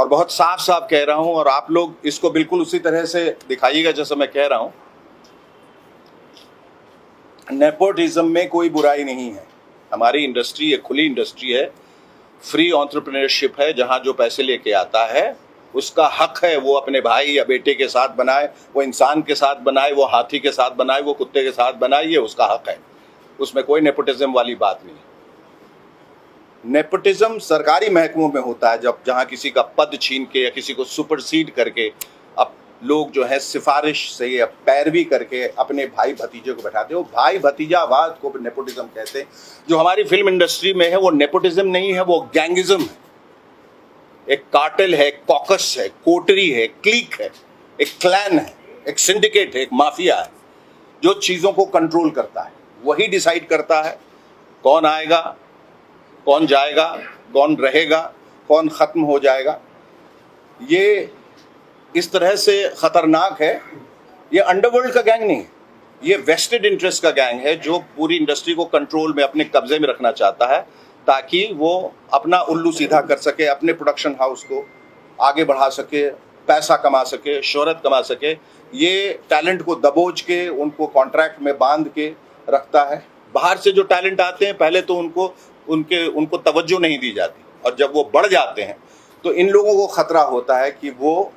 और बहुत साफ साफ कह रहा हूं, और आप लोग इसको बिल्कुल उसी तरह से दिखाइएगा जैसा मैं कह रहा हूं। नेपोटिज्म में कोई बुराई नहीं है। हमारी इंडस्ट्री एक खुली इंडस्ट्री है, फ्री एंटरप्रेन्योरशिप है। जहां जो पैसे लेके आता है उसका हक है वो अपने भाई या बेटे के साथ बनाए, वो इंसान के साथ बनाए, वो हाथी के साथ बनाए, वो कुत्ते के साथ बनाए, ये उसका हक है। उसमें कोई नेपोटिज्म वाली बात नहीं है। नेपोटिज्म सरकारी महकमों में होता है, जब जहां किसी का पद छीन के या किसी को सुपरसीड करके अब लोग जो है सिफारिश से या पैरवी करके अपने भाई भतीजे को बैठाते हैं। वो भाई भतीजावाद को नेपोटिज्म कहते हैं। जो हमारी फिल्म इंडस्ट्री में है वो नेपोटिज्म नहीं है, वो गैंगिज्म है। एक कार्टेल है, एक कॉकस है, कोटरी है, क्लीक है, एक क्लैन है, एक सिंडिकेट है, एक माफिया है, जो चीजों को कंट्रोल करता है। वही डिसाइड करता है कौन आएगा, कौन जाएगा, कौन रहेगा, कौन खत्म हो जाएगा। ये इस तरह से खतरनाक है। ये अंडरवर्ल्ड का गैंग नहीं है, ये वेस्टेड इंटरेस्ट का गैंग है जो पूरी इंडस्ट्री को कंट्रोल में अपने कब्जे में रखना चाहता है ताकि वो अपना उल्लू सीधा कर सके, अपने प्रोडक्शन हाउस को आगे बढ़ा सके, पैसा कमा सके, शोहरत कमा सके। ये टैलेंट को दबोच के उनको कॉन्ट्रैक्ट में बांध के रखता है। बाहर से जो टैलेंट आते हैं पहले तो उनको तवज्जो नहीं दी जाती, और जब वो बढ़ जाते हैं तो इन लोगों को खतरा होता है कि वो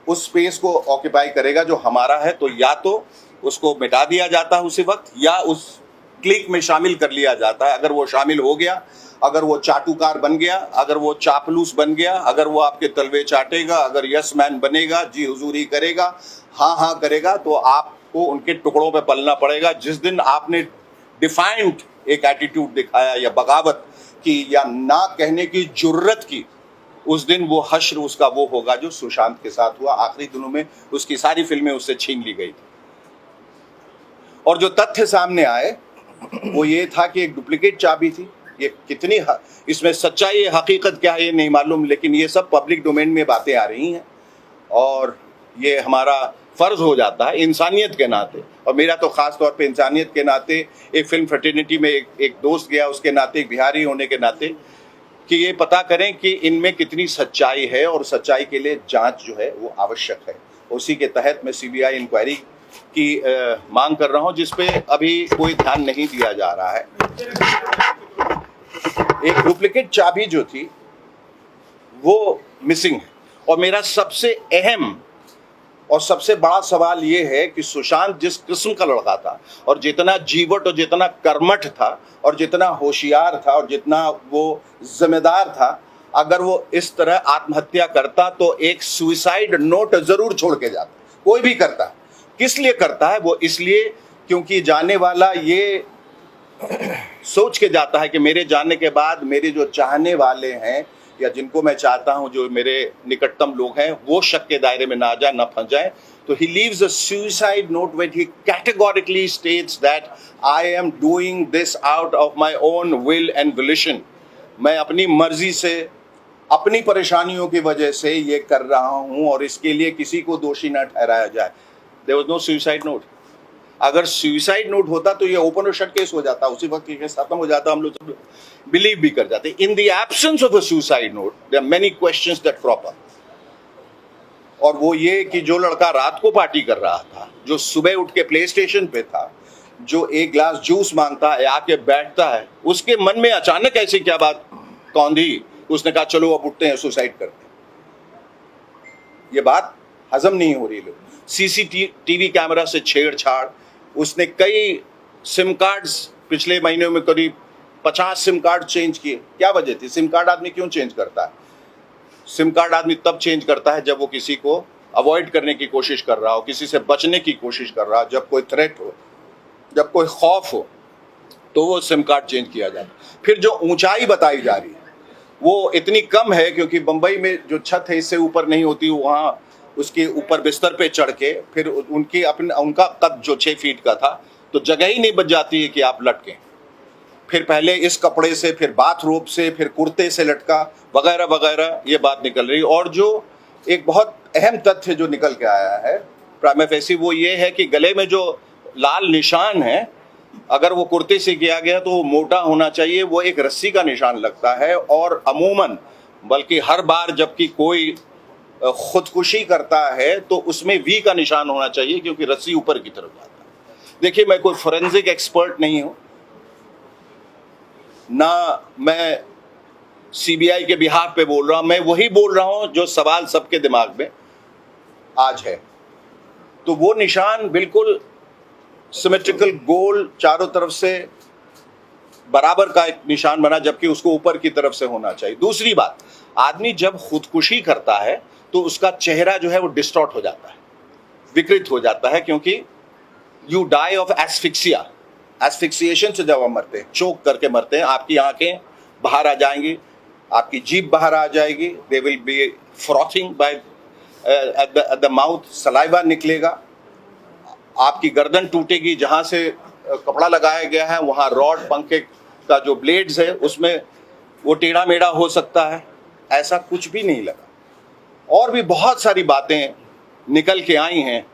उस स्पेस को ऑक्यूपाई करेगा जो हमारा है। तो या तो उसको मिटा दिया जाता है उसी वक्त, या उस क्लिक में शामिल कर लिया जाता है। अगर वो शामिल हो गया, अगर वो चाटुकार बन गया, अगर वो चापलूस बन गया, अगर वो आपके तलवे चाटेगा, अगर यस मैन बनेगा, जी हुजूरी करेगा, हाँ हाँ करेगा, तो आपको उनके टुकड़ों पे पलना पड़ेगा। जिस दिन आपने डिफाइंड एक एटीट्यूड दिखाया या बगावत की या ना कहने की जुर्रत की, उस दिन वो हश्र उसका वो होगा जो सुशांत के साथ हुआ। आखिरी दिनों में उसकी सारी फिल्में उससे छीन ली गई थी। और जो तथ्य सामने आए वो ये था कि एक डुप्लीकेट चाबी थी। ये कितनी इसमें सच्चाई हकीकत क्या है ये नहीं मालूम, लेकिन ये सब पब्लिक डोमेन में बातें आ रही हैं और ये हमारा फर्ज हो जाता है इंसानियत के नाते। और मेरा तो खास तौर पे इंसानियत के नाते, एक फिल्म फ्रेटर्निटी में एक दोस्त गया उसके नाते, एक बिहारी होने के नाते, कि ये पता करें कि इनमें कितनी सच्चाई है, और सच्चाई के लिए जांच जो है वो आवश्यक है। उसी के तहत मैं सीबीआई इंक्वायरी की मांग कर रहा हूं, जिसपे अभी कोई ध्यान नहीं दिया जा रहा है। एक डुप्लीकेट चाबी जो थी वो मिसिंग है, और मेरा सबसे अहम और सबसे बड़ा सवाल ये है कि सुशांत जिस किस्म का लड़का था, और जितना जीवट और जितना कर्मठ था, और जितना होशियार था, और जितना वो जिम्मेदार था, अगर वो इस तरह आत्महत्या करता तो एक सुसाइड नोट जरूर छोड़ के जाता। कोई भी करता, किस लिए करता है? वो इसलिए क्योंकि जाने वाला ये सोच के जाता है कि मेरे जाने के बाद मेरे जो चाहने वाले हैं या जिनको मैं चाहता हूं, जो मेरे निकटतम लोग हैं, वो शक के दायरे में ना जाए, ना फंस जाए। तो he leaves a suicide note where he categorically states that I am doing this out of my own will and volition. मैं अपनी मर्जी से, अपनी परेशानियों की वजह से ये कर रहा हूं, और इसके लिए किसी को दोषी न ठहराया जाए। There was no suicide note. अगर सुसाइड नोट होता तो ये ओपन और शट केस हो जाता, उसी वक्त केस खत्म हो जाता, हम लोग सब बिलीव भी कर जाते। In the absence of a suicide note there are many questions that crop up. और वो ये कि जो लड़का रात को पार्टी कर रहा था, जो सुबह उठ के प्ले स्टेशन पे था, जो एक ग्लास जूस मांगता है, आके बैठता है, उसके मन में अचानक ऐसी क्या बात कौंधी, उसने कहा चलो अब उठते हैं, सुसाइड करते हैं। ये बात हजम नहीं हो रही लोग। सीसीटीवी कैमरा से छेड़छाड़, उसने कई सिम कार्ड्स पिछले महीनों में करीब 50 सिम कार्ड चेंज किए। क्या वजह थी? सिम कार्ड आदमी क्यों चेंज करता है? सिम कार्ड आदमी तब चेंज करता है जब वो किसी को अवॉइड करने की कोशिश कर रहा हो, किसी से बचने की कोशिश कर रहा हो, जब कोई थ्रेट हो, जब कोई खौफ हो, तो वो सिम कार्ड चेंज किया जाता है। फिर जो ऊंचाई बताई जा रही है वो इतनी कम है क्योंकि बंबई में जो छत है इससे ऊपर नहीं होती, वहाँ उसके ऊपर बिस्तर पे चढ़ के फिर उनका कद जो 6 फीट का था, तो जगह ही नहीं बच जाती है कि आप लटकें। फिर पहले इस कपड़े से, फिर बाथरोब से, फिर कुर्ते से लटका, वगैरह वगैरह, ये बात निकल रही। और जो एक बहुत अहम तथ्य जो निकल के आया है प्राइमा फेसी, वो ये है कि गले में जो लाल निशान है, अगर वो कुर्ते से किया गया तो वो मोटा होना चाहिए, वो एक रस्सी का निशान लगता है। और अमूमन बल्कि हर बार जबकि कोई खुदकुशी करता है तो उसमें वी का निशान होना चाहिए, क्योंकि रस्सी ऊपर की तरफ जाता है। देखिए, मैं कोई फोरेंसिक एक्सपर्ट नहीं हूं, ना मैं सीबीआई के बिहाफ पे बोल रहा हूं, मैं वही बोल रहा हूं जो सवाल सबके दिमाग में आज है। तो वो निशान बिल्कुल सिमेट्रिकल गोल चारों तरफ से बराबर का एक निशान बना, जबकि उसको ऊपर की तरफ से होना चाहिए। दूसरी बात, आदमी जब खुदकुशी करता है तो उसका चेहरा जो है वो डिस्टॉर्ट हो जाता है, विकृत हो जाता है, क्योंकि यू डाई ऑफ एस्फिक्सिया। एस्फिक्सिएशन से जब हम मरते हैं, चोक करके मरते हैं, आपकी आंखें बाहर आ जाएंगी, आपकी जीभ बाहर आ जाएगी, they will be frothing by at the mouth, saliva निकलेगा, आपकी गर्दन टूटेगी, जहां से कपड़ा लगाया गया है वहां रॉड, पंखे का जो ब्लेड्स है उसमें वो टेढ़ा मेढ़ा हो सकता है। ऐसा कुछ भी नहीं लगा। और भी बहुत सारी बातें निकल के आई हैं